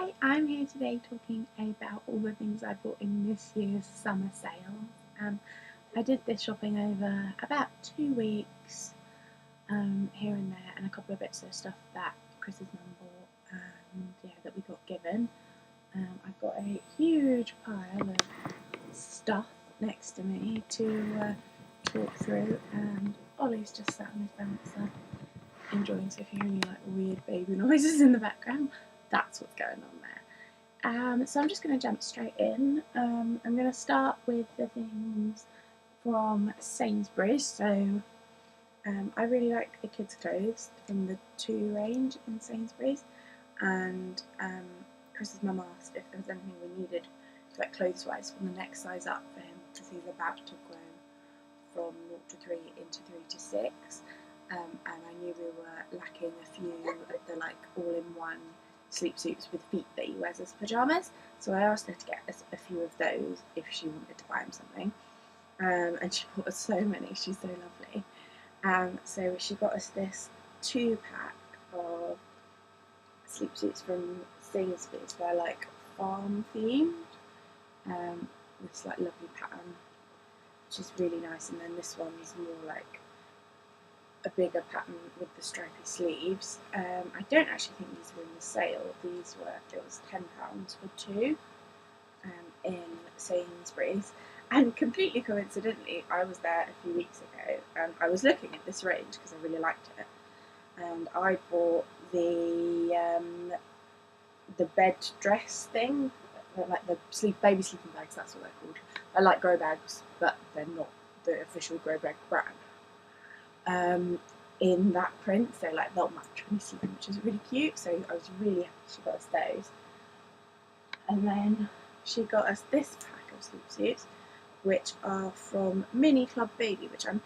Hi, I'm here today talking about all the things I bought in this year's summer sales. I did this shopping over about 2 weeks, here and there, and a couple of bits of stuff that Chris's mum bought, and that we got given. I've got a huge pile of stuff next to me to talk through, and Ollie's just sat on his bouncer enjoying, so if you hear any like weird baby noises in the background, that's what's going on there. So I'm just going to jump straight in. I'm going to start with the things from Sainsbury's. So I really like the kids' clothes from the 2 range in Sainsbury's, and Chris's mum asked if there was anything we needed, like clothes-wise, from the next size up for him, because he's about to grow from 0 to 3 into 3 to 6. And I knew we were lacking a few of the like all-in-one sleep suits with feet that he wears as pyjamas, so I asked her to get us a few of those if she wanted to buy him something, and she bought us so many. She's so lovely. So she got us this 2-pack of sleep suits from Sainsbury's. They're like farm themed, with this like lovely pattern, which is really nice, and then this one's more like a bigger pattern with the stripy sleeves. I don't actually think these were in the sale. It was £10 for 2 in Sainsbury's, and completely coincidentally I was there a few weeks ago and I was looking at this range because I really liked it, and I bought the bed dress thing, like the baby sleeping bags, that's what they're called. I like grow bags, but they're not the official grow bag brand. In that print, so like they'll match when you see them, which is really cute. So I was really happy she got us those. And then she got us this pack of sleep suits, which are from Mini Club Baby, which I'm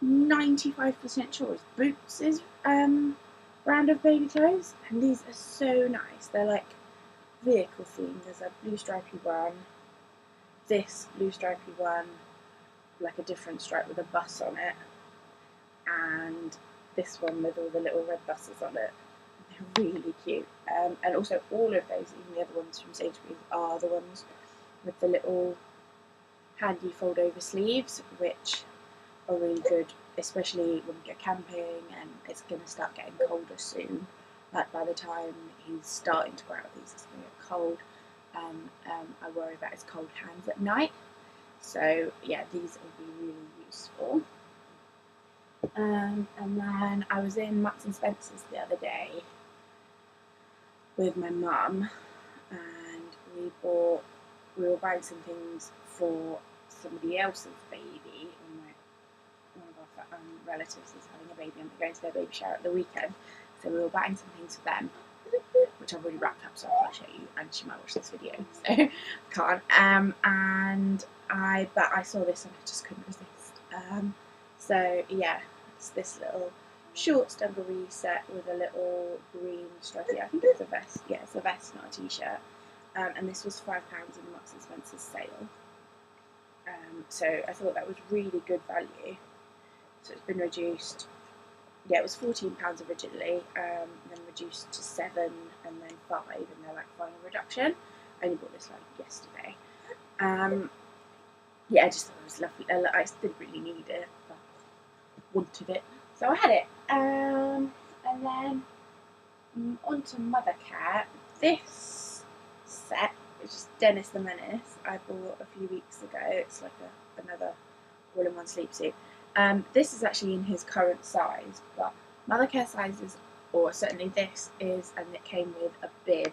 95% sure is Boots' brand of baby clothes. And these are so nice. They're like vehicle themed. There's a blue stripy one, this blue stripy one, like a different stripe with a bus on it, and this one with all the little red buses on it. They're really cute. And also all of those, even the other ones from Sainsbury's, are the ones with the little handy fold over sleeves, which are really good, especially when we go camping and it's going to start getting colder soon. Like by the time he's starting to grow out these, it's going to get cold, and I worry about his cold hands at night. So yeah, these will be really useful. And then I was in Marks and Spencer's the other day with my mum, and we were buying some things for somebody else's baby. One of our relatives is having a baby and they're going to their baby shower at the weekend, so we were buying some things for them, which I've already wrapped up, so I can't show you, and she might watch this video, so I can't. But I saw this and I just couldn't resist. So yeah, it's this little shorts dungaree set with a little green stripy, I think it's a vest, yeah, it's a vest, not a t-shirt, and this was £5 in the Marks and Spencer's sale, so I thought that was really good value. So it's been reduced, yeah, it was £14 originally, then reduced to 7 and then 5, and they're like final reduction. I only bought this like yesterday. Yeah, I just thought it was lovely. I didn't really need it, but wanted it, so I had it. And then on to Mothercare. This set, which is Dennis the Menace, I bought a few weeks ago. It's like another all-in-one sleep suit. This is actually in his current size, but Mothercare sizes, or certainly this is, and it came with a bib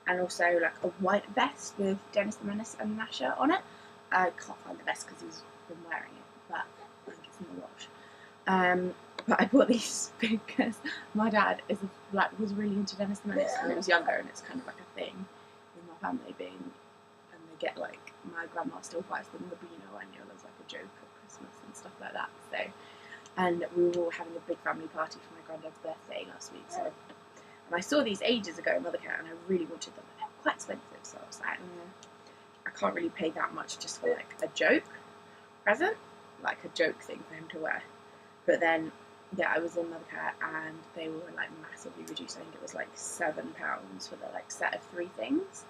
and also like a white vest with Dennis the Menace and Nasher on it. I can't find the vest because he's been wearing it, but I think it's in the wash. But I bought these because my dad was really into Dennis the Menace when he was younger, and it's kind of like a thing with my family being, and they get like, my grandma still buys them the Beano annual as like a joke at Christmas and stuff like that. So, and we were all having a big family party for my granddad's birthday last week. So, and I saw these ages ago in Mothercare, and I really wanted them. They're quite expensive, so I was like, I can't really pay that much just for like a joke present, like a joke thing for him to wear. But then yeah, I was in Mothercare and they were like massively reduced. I think it was like £7 for the like set of 3 things.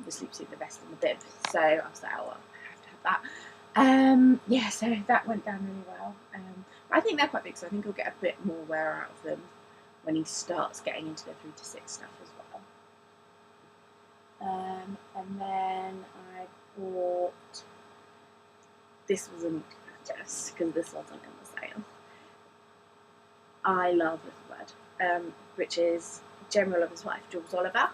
The sleep suit, the vest and the bib. So I was like, oh, well, I have to have that. Yeah, so that went down really well. I think they're quite big, so I think he'll get a bit more wear out of them when he starts getting into the 3 to 6 stuff as well. And then I bought, this was a naughty purchase because this wasn't in the sale. I love Little Bird, which is General Lover's wife, Jules Oliver.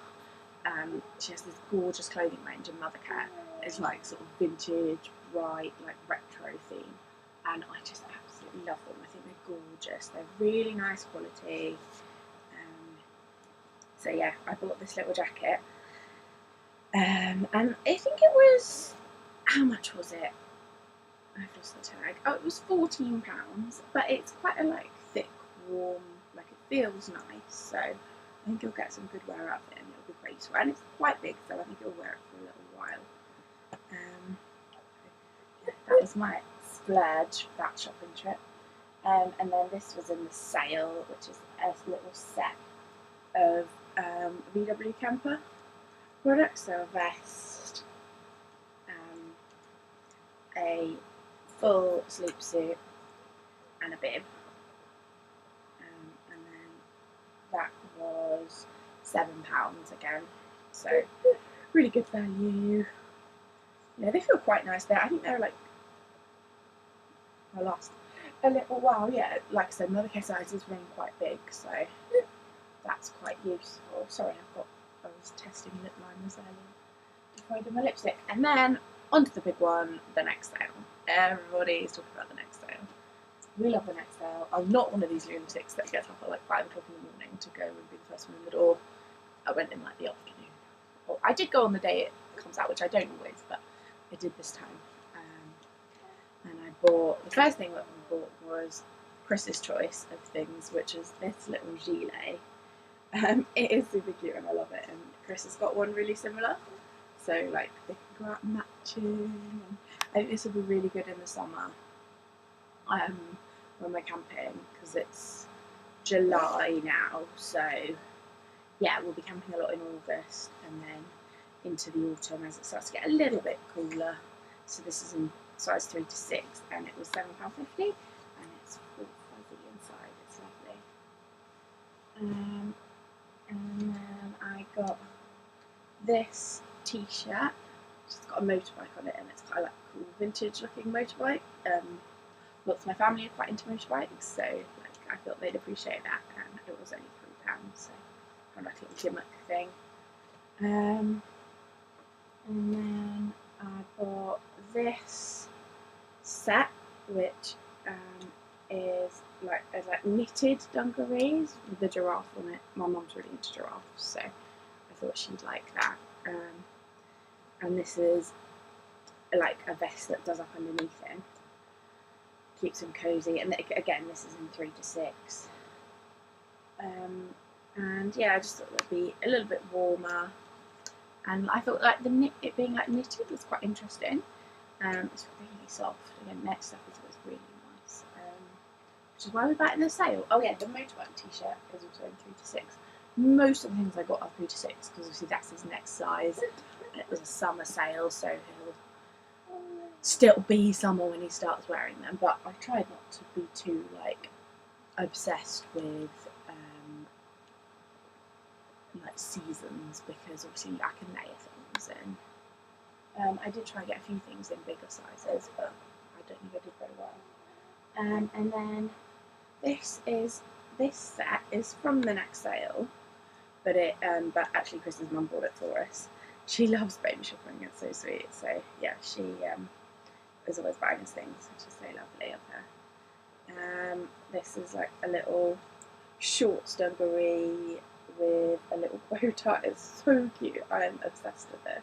She has this gorgeous clothing range in Mothercare. It's like sort of vintage, bright, like retro theme, and I just absolutely love them. I think they're gorgeous. They're really nice quality. So yeah, I bought this little jacket, and I think it was, how much was it? I've lost the tag. Oh, it was £14, but it's quite a like thick, warm, like it feels nice. So I think you'll get some good wear out of it, and it'll be great to wear. And it's quite big, so I think you'll wear it for a little while. That was my splurge, that shopping trip. And then this was in the sale, which is a little set of VW camper products. So a vest, a full sleep suit, and a bib. And then that was £7 again. So really good value. Yeah, they feel quite nice there. I think they're like, I lost a little while. Yeah, like I said, Mothercare sizes run quite big, so that's quite useful. Sorry, I was testing lip liners earlier before I did my lipstick. And then onto the big one, the next sale. Everybody's talking about the next sale. We love the next sale. I'm not one of these lunatics that gets up at like 5 o'clock in the morning to go and be the first one in the door. I went in like the afternoon. Well, I did go on the day it comes out, which I don't always, but I did this time. And I bought, the first thing that I bought was Chris's choice of things, which is this little gilet. It is super cute and I love it, and Chris has got one really similar, so like they can go out matching, and I think this will be really good in the summer when we're camping, because it's July now, so yeah, we'll be camping a lot in August and then into the autumn as it starts to get a little bit cooler. So this is in size 3 to 6, and it was £7.50, and it's all fuzzy inside. It's lovely. And then I got this t-shirt. It's got a motorbike on it, and it's kind of like a cool vintage-looking motorbike. Lots of my family are quite into motorbikes, so like I thought they'd appreciate that, and it was only £3, so kind of like a little gimmick thing. And then I bought this set, which is like knitted dungarees with the giraffe on it. My mum's really into giraffes, so I thought she'd like that. And this is like a vest that does up underneath him, keeps him cozy. And again, this is in 3 to 6. And yeah, I just thought it would be a little bit warmer. And I thought like it being like knitted was quite interesting. It's really soft. Again, net stuff is always really nice. Which is why we buy it in the sale. Oh yeah, the motorbike t-shirt is also in 3 to 6. Most of the things I got are 3 to 6 because obviously that's his next size. And it was a summer sale, so he'll still be summer when he starts wearing them. But I tried not to be too like obsessed with like seasons, because obviously I can layer things in. I did try and get a few things in bigger sizes, but I don't think I did very well. And then this set is from the next sale, but actually Chris's mum bought it for us. She loves baby shopping, it's so sweet. So yeah, she is always buying us things, which is so lovely of her. This is like a little short dungaree with a little bow tie. It's so cute. I'm obsessed with this.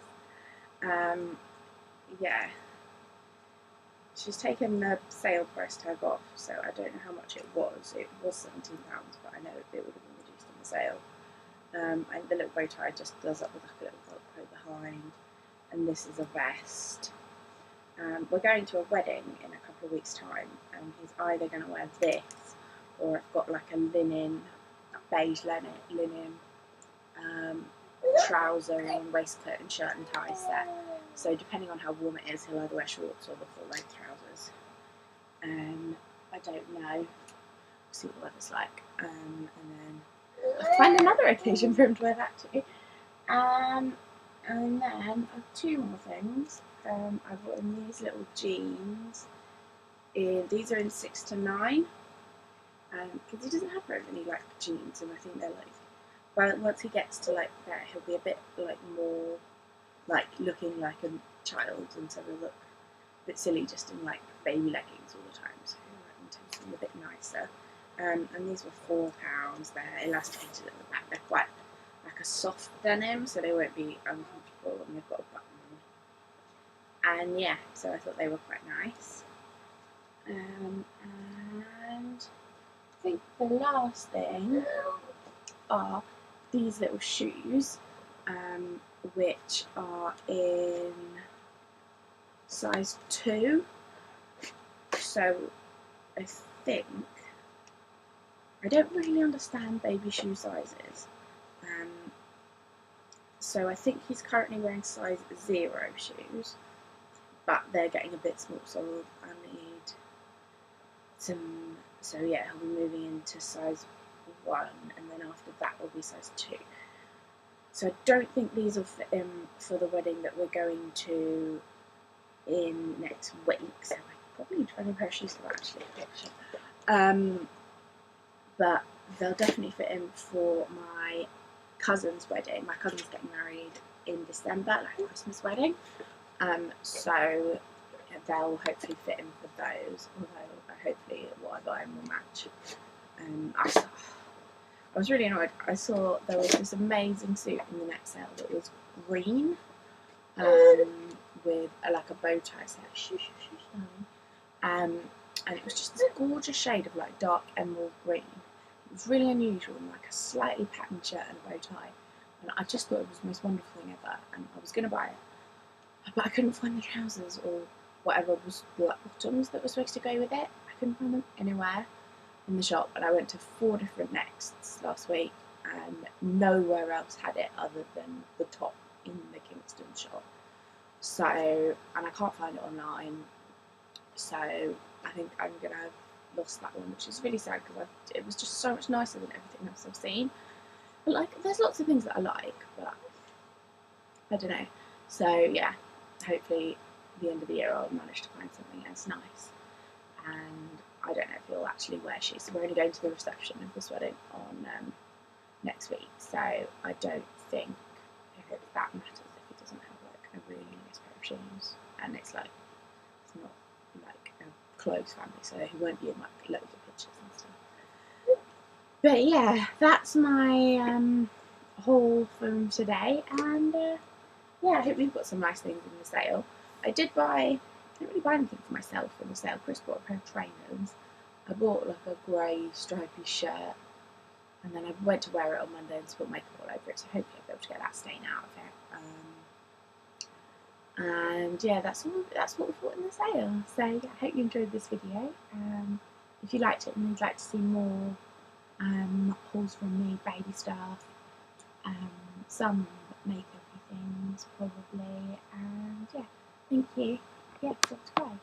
Yeah, she's taken the sale price tag off, so I don't know how much it was. It was £17, but I know it would have been reduced in the sale. And the little bow tie just does up with like a little Velcro behind, and this is a vest. We're going to a wedding in a couple of weeks' time, and he's either going to wear this or I've got like a beige linen trouser and waistcoat and shirt and tie set. So depending on how warm it is, he'll either wear shorts or the full length trousers. I don't know. We'll see what the weather's like. And then I'll find another occasion for him to wear that too. And then I've 2 more things. I've got in these little jeans. These are in 6 to 9. Because he doesn't have very many like jeans, and I think they're like, well, once he gets to like there, he'll be a bit like more like looking like a child, and so he'll look a bit silly just in like baby leggings all the time. So I want him to be a bit nicer. And these were £4. They're elasticated at the back. They're quite like a soft denim, so they won't be uncomfortable, and they've got a button on. And yeah, so I thought they were quite nice. And I think the last thing are these little shoes, which are in size 2. So I think, I don't really understand baby shoe sizes. So I think he's currently wearing size 0 shoes, but they're getting a bit small, so I need some. So yeah, he'll be moving into size 1, and then after that will be size 2. So I don't think these will fit him for the wedding that we're going to in next week. So I probably need to find a pair of shoes for that actually. But they'll definitely fit him for my cousin's wedding. My cousin's getting married in December, like a Christmas wedding. So they'll hopefully fit him for those, although hopefully what I buy him will match. I was really annoyed. I saw there was this amazing suit in the next sale that was green, with like a bow tie set, and it was just this gorgeous shade of like dark emerald green. It was really unusual, and like a slightly patterned shirt and a bow tie, and I just thought it was the most wonderful thing ever, and I was going to buy it, but I couldn't find the trousers or whatever was like bottoms that were supposed to go with it. I couldn't find them anywhere in the shop, and I went to 4 different Nexts last week, and nowhere else had it other than the top in the Kingston shop. So, and I can't find it online, so I think I'm gonna have lost that one, which is really sad because it was just so much nicer than everything else I've seen. But like, there's lots of things that I like, but I don't know. So yeah, hopefully at the end of the year I'll manage to find something else nice. And I don't know if he'll actually wear shoes. So we're only going to the reception of this wedding on next week, so I don't think that matters if he doesn't have like a really nice pair of shoes, and it's not like a close family, so he won't be in like loads of pictures and stuff. But yeah, that's my haul from today, and yeah, I hope you've got some nice things in the sale. I didn't really buy anything for myself in the sale. Chris bought a pair of trainers. I bought like a grey stripy shirt, and then I went to wear it on Monday and spilled makeup all over it, so hopefully I'll be able to get that stain out of it. And yeah, that's what we bought in the sale. So yeah, I hope you enjoyed this video. If you liked it and you'd like to see more hauls from me, baby stuff, some makeup things probably, and yeah, thank you. Yeah, subscribe.